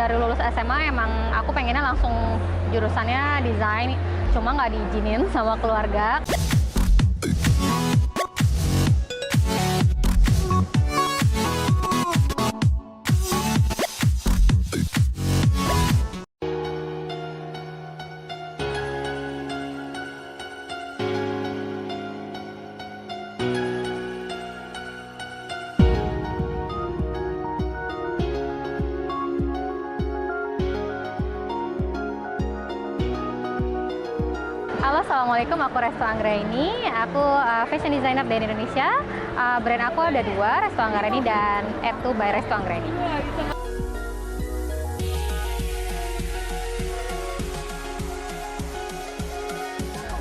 dari lulus SMA emang aku pengennya langsung jurusannya desain, cuma nggak diizinin sama keluarga. Halo, assalamualaikum. Aku Resto Anggraini. Aku fashion designer dari Indonesia. Brand aku ada dua, Resto Anggraini dan Add2 by Resto Anggraini.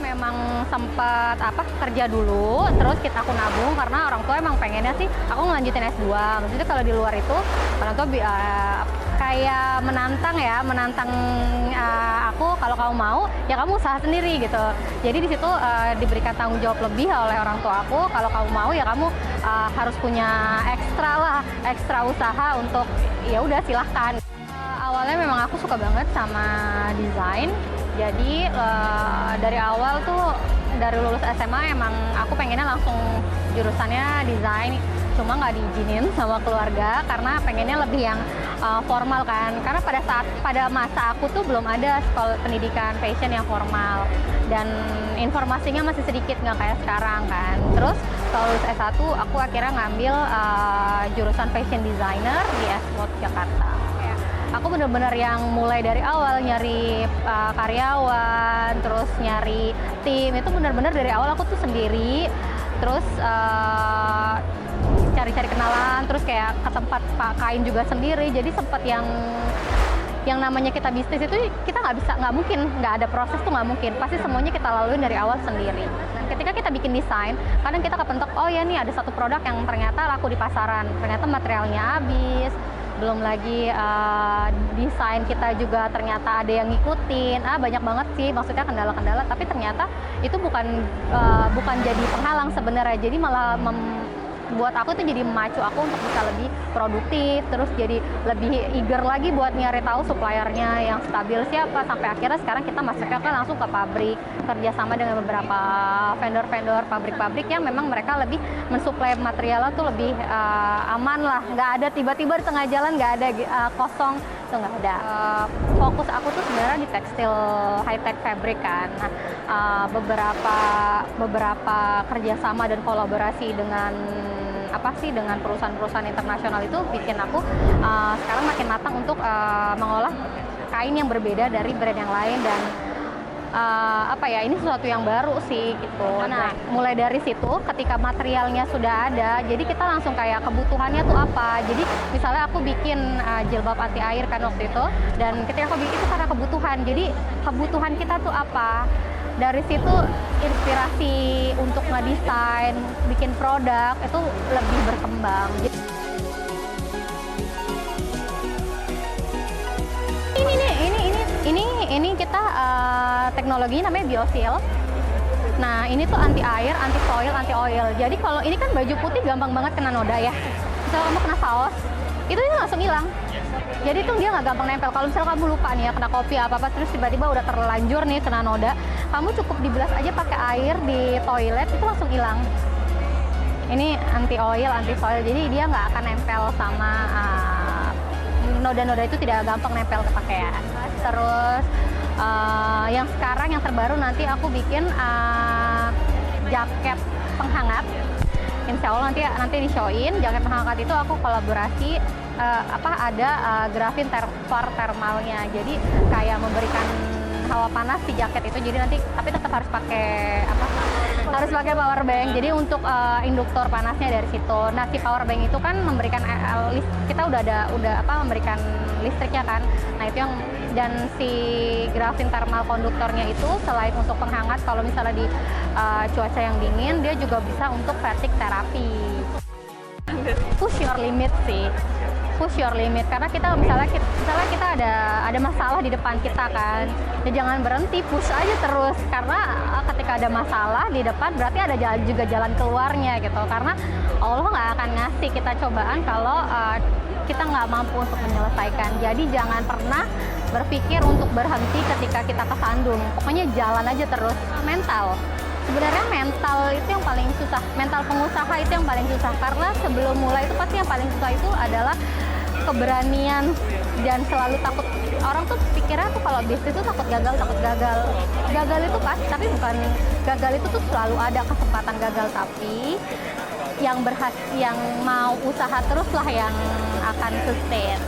Memang sempat kerja dulu, terus aku nabung karena orang tua emang pengennya sih aku ngelanjutin S2. Maksudnya kalau di luar itu orang tua kayak menantang aku, kalau kamu mau ya kamu usaha sendiri gitu. Jadi di situ diberikan tanggung jawab lebih oleh orang tua aku, kalau kamu mau ya kamu harus punya ekstra usaha untuk ya udah silahkan. Awalnya memang aku suka banget sama desain. Jadi dari awal tuh, dari lulus SMA emang aku pengennya langsung jurusannya desain, cuma nggak diizinin sama keluarga karena pengennya lebih yang formal kan. Karena pada masa aku tuh belum ada sekolah pendidikan fashion yang formal dan informasinya masih sedikit, nggak kayak sekarang kan. Terus kalau lulus S1 aku akhirnya ngambil jurusan fashion designer di S-Mode Jakarta. Aku bener-bener yang mulai dari awal nyari karyawan, terus nyari tim, itu bener-bener dari awal aku tuh sendiri. Terus cari-cari kenalan, terus kayak ke tempat kain juga sendiri. Jadi sempet yang namanya kita bisnis itu kita nggak mungkin nggak ada proses tuh, nggak mungkin. Pasti semuanya kita laluin dari awal sendiri. Dan ketika kita bikin desain, kadang kita kepentok, oh ya nih ada satu produk yang ternyata laku di pasaran, ternyata materialnya habis. Belum lagi desain kita juga ternyata ada yang ngikutin, banyak banget sih maksudnya kendala-kendala, tapi ternyata itu bukan jadi penghalang sebenarnya, jadi malah buat aku itu jadi memacu aku untuk bisa lebih produktif, terus jadi lebih eager lagi buat nyari tahu suppliernya yang stabil siapa, sampai akhirnya sekarang kita masuknya kan langsung ke pabrik, kerjasama dengan beberapa vendor-vendor pabrik-pabrik yang memang mereka lebih mensuplai materialnya tuh lebih aman lah, nggak ada tiba-tiba di tengah jalan nggak ada kosong, itu nggak ada. Fokus aku tuh sebenarnya di tekstil high-tech fabric kan. Nah, beberapa kerjasama dan kolaborasi dengan dengan perusahaan-perusahaan internasional itu bikin aku sekarang makin matang untuk mengolah kain yang berbeda dari brand yang lain, dan ini sesuatu yang baru sih gitu. Nah, mulai dari situ ketika materialnya sudah ada, jadi kita langsung kayak kebutuhannya tuh apa. Jadi misalnya aku bikin jilbab anti air kan waktu itu, dan ketika aku bikin itu karena kebutuhan. Jadi kebutuhan kita tuh apa? Dari situ inspirasi untuk ngedesain, bikin produk itu lebih berkembang. Ini kita teknologinya namanya BioSeal. Nah, ini tuh anti air, anti soil, anti oil. Jadi kalau ini kan baju putih gampang banget kena noda ya. Misalnya kamu kena saus, itu langsung hilang. Jadi tuh dia nggak gampang nempel. Kalau misalnya kamu lupa nih ya kena kopi apa terus tiba-tiba udah terlanjur nih kena noda, kamu cukup dibilas aja pakai air di toilet itu langsung hilang. Ini anti oil, anti soil, jadi dia nggak akan nempel sama noda-noda, itu tidak gampang nempel ke pakaian. Terus yang sekarang yang terbaru nanti aku bikin jaket penghangat. Insya Allah nanti di-show-in jaket penghangat itu aku kolaborasi ada grafin thermalnya, jadi kayak memberikan hawa panas si jaket itu. Jadi nanti tapi tetap harus pakai power bank. Jadi untuk induktor panasnya dari situ. Nah, si power bank itu kan memberikan kita udah memberikan listriknya kan. Nah, itu yang, dan si grafin thermal konduktornya itu selain untuk penghangat, kalau misalnya di cuaca yang dingin, dia juga bisa untuk fatigue terapi. Push your limit sih. Push your limit, karena misalnya kita ada masalah di depan kita kan, ya jangan berhenti, push aja terus, karena ketika ada masalah di depan berarti ada jalan keluarnya gitu. Karena Allah nggak akan ngasih kita cobaan kalau kita nggak mampu untuk menyelesaikan. Jadi jangan pernah berpikir untuk berhenti ketika kita kesandung. Pokoknya jalan aja terus. Mental. Sebenarnya mental itu yang paling susah. Mental pengusaha itu yang paling susah. Karena sebelum mulai itu pasti yang paling susah itu adalah keberanian dan selalu takut. Orang tuh pikirnya tuh kalau bisnis itu takut gagal, takut gagal. Gagal itu pasti, tapi bukan gagal itu tuh selalu ada kesempatan gagal, tapi yang mau usaha teruslah yang akan sustain.